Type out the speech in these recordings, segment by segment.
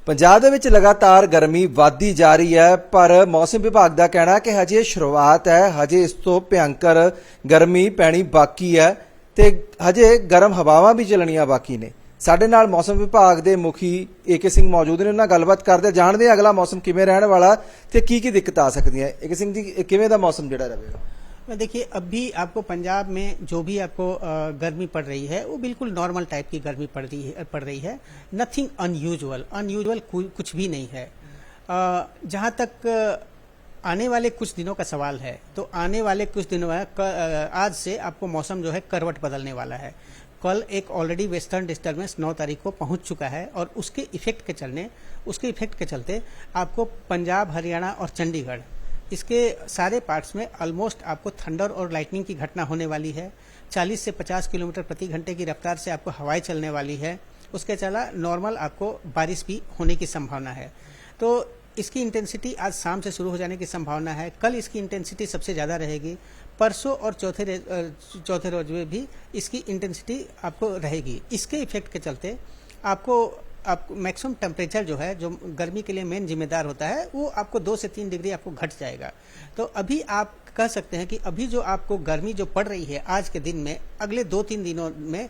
ਪੰਜਾਬ ਦੇ ਵਿੱਚ ਲਗਾਤਾਰ ਗਰਮੀ ਵਧਦੀ ਜਾ ਰਹੀ ਹੈ ਪਰ ਮੌਸਮ ਵਿਭਾਗ ਦਾ ਕਹਿਣਾ ਕਿ ਹਜੇ ਸ਼ੁਰੂਆਤ ਹੈ, ਹਜੇ ਇਸ ਤੋਂ ਭਿਆਨਕ ਗਰਮੀ ਪੈਣੀ ਬਾਕੀ ਹੈ ਤੇ ਹਜੇ ਗਰਮ ਹਵਾਵਾਂ ਵੀ ਚੱਲਣੀਆਂ ਬਾਕੀ ਨੇ। ਸਾਡੇ ਨਾਲ ਮੌਸਮ ਵਿਭਾਗ ਦੇ ਮੁਖੀ ਏਕੇ ਸਿੰਘ ਮੌਜੂਦ ਨੇ, ਉਹਨਾਂ ਨਾਲ ਗੱਲਬਾਤ ਕਰਦੇ ਜਾਣਦੇ ਅਗਲਾ ਮੌਸਮ ਕਿਵੇਂ ਰਹਿਣ ਵਾਲਾ ਤੇ ਕੀ ਦਿੱਕਤ आ सकती है। ਏਕੇ ਸਿੰਘ जी किवें दा मौसम जिहड़ा रहेगा? देखिए, अभी आपको पंजाब में जो भी आपको गर्मी पड़ रही है वो बिल्कुल नॉर्मल टाइप की गर्मी पड़ रही है। नथिंग अनयूजुअल कुछ भी नहीं है। जहाँ तक आने वाले कुछ दिनों का सवाल है तो आने वाले कुछ दिनों में आज से आपको मौसम जो है करवट बदलने वाला है। कल एक ऑलरेडी वेस्टर्न डिस्टर्बेंस 9 तारीख को पहुंच चुका है और उसके इफेक्ट के चलते आपको पंजाब, हरियाणा और चंडीगढ़, इसके सारे पार्ट्स में ऑलमोस्ट आपको थंडर और लाइटनिंग की घटना होने वाली है। 40 से 50 किलोमीटर प्रति घंटे की रफ्तार से आपको हवाएं चलने वाली है। उसके चला नॉर्मल आपको बारिश भी होने की संभावना है। तो इसकी इंटेंसिटी आज शाम से शुरू हो जाने की संभावना है। कल इसकी इंटेंसिटी सबसे ज़्यादा रहेगी। परसों और चौथे रोज में भी इसकी इंटेंसिटी आपको रहेगी। इसके इफेक्ट के चलते आपको मैक्सिमम टेम्परेचर जो है, जो गर्मी के लिए मेन जिम्मेदार होता है, वो आपको 2 से 3 डिग्री आपको घट जाएगा। तो अभी आप कह सकते हैं कि अभी जो आपको गर्मी जो पड़ रही है आज के दिन में, अगले 2-3 दिनों में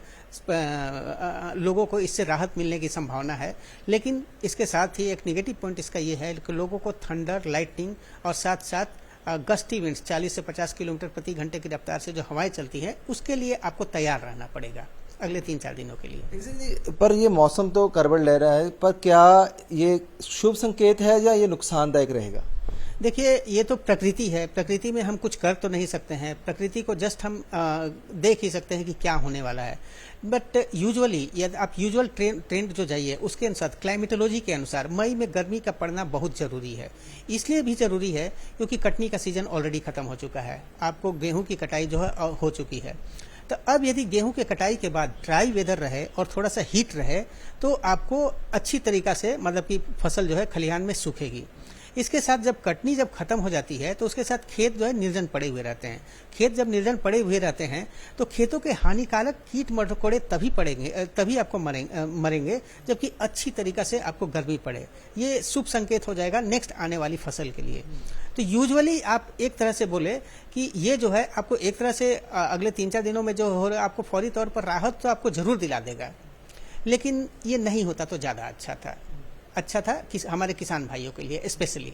लोगों को इससे राहत मिलने की संभावना है। लेकिन इसके साथ ही एक नेगेटिव पॉइंट इसका ये है कि लोगों को थंडर, लाइटनिंग और साथ साथ गस्टी विंड्स 40 से 50 किलोमीटर प्रति घंटे की रफ्तार से जो हवाएं चलती हैं, उसके लिए आपको तैयार रहना पड़ेगा अगले 3-4 दिनों के लिए। पर ये मौसम तो करवट ले रहा है, पर क्या ये शुभ संकेत है या ये नुकसानदायक रहेगा? देखिए, ये तो प्रकृति है, प्रकृति में हम कुछ कर तो नहीं सकते हैं। प्रकृति को जस्ट हम देख ही सकते हैं कि क्या होने वाला है। बट यूजुअली यदि आप यूजुअल ट्रेंड जो जाइए उसके अनुसार, क्लाइमेटोलॉजी के अनुसार मई में गर्मी का पड़ना बहुत जरूरी है। इसलिए भी जरूरी है क्योंकि कटनी का सीजन ऑलरेडी खत्म हो चुका है। आपको गेहूं की कटाई जो है हो चुकी है। तो अब यदि गेहूं के कटाई के बाद ड्राई वेदर रहे और थोड़ा सा हीट रहे तो आपको अच्छी तरीका से मतलब कि फसल जो है खलिहान में सूखेगी। इसके साथ जब कटनी जब खत्म हो जाती है तो उसके साथ खेत जो है निर्जन पड़े हुए रहते हैं। खेत जब निर्जन पड़े हुए रहते हैं तो खेतों के हानिकारक कीट मकोड़े तभी आपको मरेंगे जबकि अच्छी तरीका से आपको गर्मी पड़े। ये शुभ संकेत हो जाएगा नेक्स्ट आने वाली फसल के लिए। तो यूजुअली आप एक तरह से बोले कि ये जो है आपको एक तरह से अगले 3-4 दिनों में जो हो रहा है आपको फौरी तौर पर राहत तो आपको जरूर दिला देगा, लेकिन ये नहीं होता तो ज्यादा अच्छा था हमारे किसान भाइयों के लिए स्पेशली।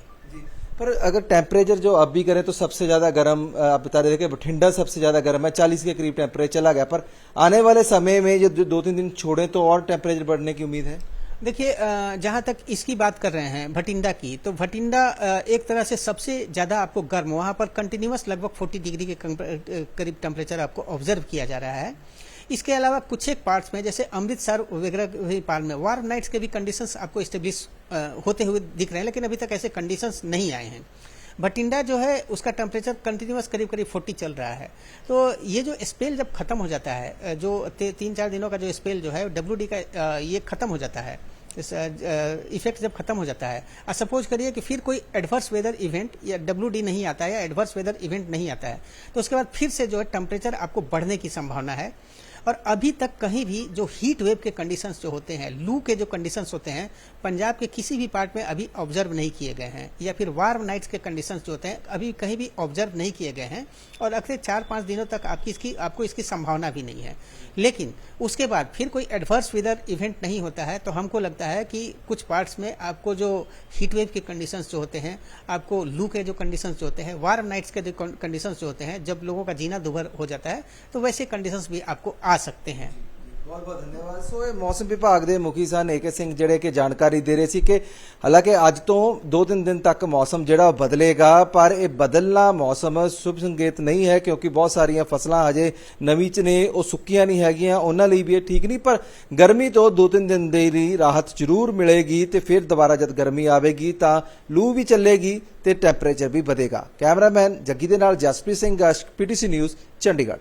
पर अगर टेम्परेचर जो अब भी करें तो सबसे ज्यादा गर्म आप बता रहे थे कि बठिंडा सबसे ज्यादा गर्म है, 40 के करीब टेम्परेचर चला गया। पर आने वाले समय में जो 2-3 दिन छोड़े तो और टेम्परेचर बढ़ने की उम्मीद है? देखिए, जहां तक इसकी बात कर रहे हैं भटिंडा की, तो भटिंडा एक तरह से सबसे ज्यादा आपको गर्म, वहां पर कंटिन्यूअस लगभग 40 डिग्री के करीब टेम्परेचर आपको ऑब्जर्व किया जा रहा है। इसके अलावा कुछ एक पार्ट्स में जैसे अमृतसर वगैरह पार में वार्म नाइट्स के भी कंडीशंस आपको स्टेब्लिश होते हुए दिख रहे हैं, लेकिन अभी तक ऐसे कंडीशंस नहीं आए हैं। भटिंडा जो है उसका टेम्परेचर कंटिन्यूअस करीब 40 चल रहा है। तो ये जो स्पेल जब खत्म हो जाता है, जो 3-4 दिनों का जो स्पेल जो है WD का ये खत्म हो जाता है, इस इफेक्ट जब खत्म हो जाता है, सपोज करिए कि फिर कोई एडवर्स वेदर इवेंट या WD नहीं आता है या एडवर्स वेदर इवेंट नहीं आता है, तो उसके बाद फिर से जो है टेम्परेचर आपको बढ़ने की संभावना है। और अभी तक कहीं भी जो हीट वेव के कंडीशंस जो होते हैं, लू के जो कंडीशंस होते हैं, पंजाब के किसी भी पार्ट में अभी ऑब्जर्व नहीं किए गए हैं, या फिर वार्म नाइट्स के कंडीशंस जो होते हैं अभी कहीं भी ऑब्जर्व नहीं किए गए हैं। और अगले 4-5 दिनों तक आपको इसकी संभावना भी नहीं है। लेकिन उसके बाद फिर कोई एडवर्स वेदर इवेंट नहीं होता है तो हमको लगता है कि कुछ पार्ट्स में आपको जो हीट वेव के कंडीशंस जो होते हैं, आपको लू के जो कंडीशंस जो होते हैं, वार्म नाइट्स के जो कंडीशंस जो होते हैं, जब लोगों का जीना दुभर हो जाता है, तो वैसे कंडीशंस भी आपको आ सकते हैं। बहुत बहुत धन्यवाद। सो ये मौसम विभाग के मुखी सन ਏਕੇ ਸਿੰਘ ਜਿਹੜੇ ਕਿ ਜਾਣਕਾਰੀ ਦੇ ਰਹੇ ਸੀ ਕਿ ਹਾਲਾਂਕਿ ਅੱਜ ਤੋਂ 2-3 दिन तक मौसम ਜਿਹੜਾ ਬਦਲੇਗਾ, ਪਰ ਇਹ ਬਦਲਣਾ ਮੌਸਮ शुभ संकेत नहीं है क्योंकि बहुत सारिया फसलां हजे नवी च ने ਉਹ ਸੁੱਕੀਆਂ नहीं हैगियां, ਉਹਨਾਂ ਲਈ भी ਇਹ ठीक नहीं। पर गर्मी तो 2-3 दिन ਦੇ ਲਈ राहत जरूर मिलेगी ਤੇ फिर दोबारा जब गर्मी आएगी तो लू भी चलेगी ਤੇ ਟੈਂਪਰੇਚਰ भी ਵਧੇਗਾ। कैमरामैन जग्गी ਦੇ ਨਾਲ ਜਸਪ੍ਰੀਤ ਸਿੰਘ PTC न्यूज़ चंडीगढ़।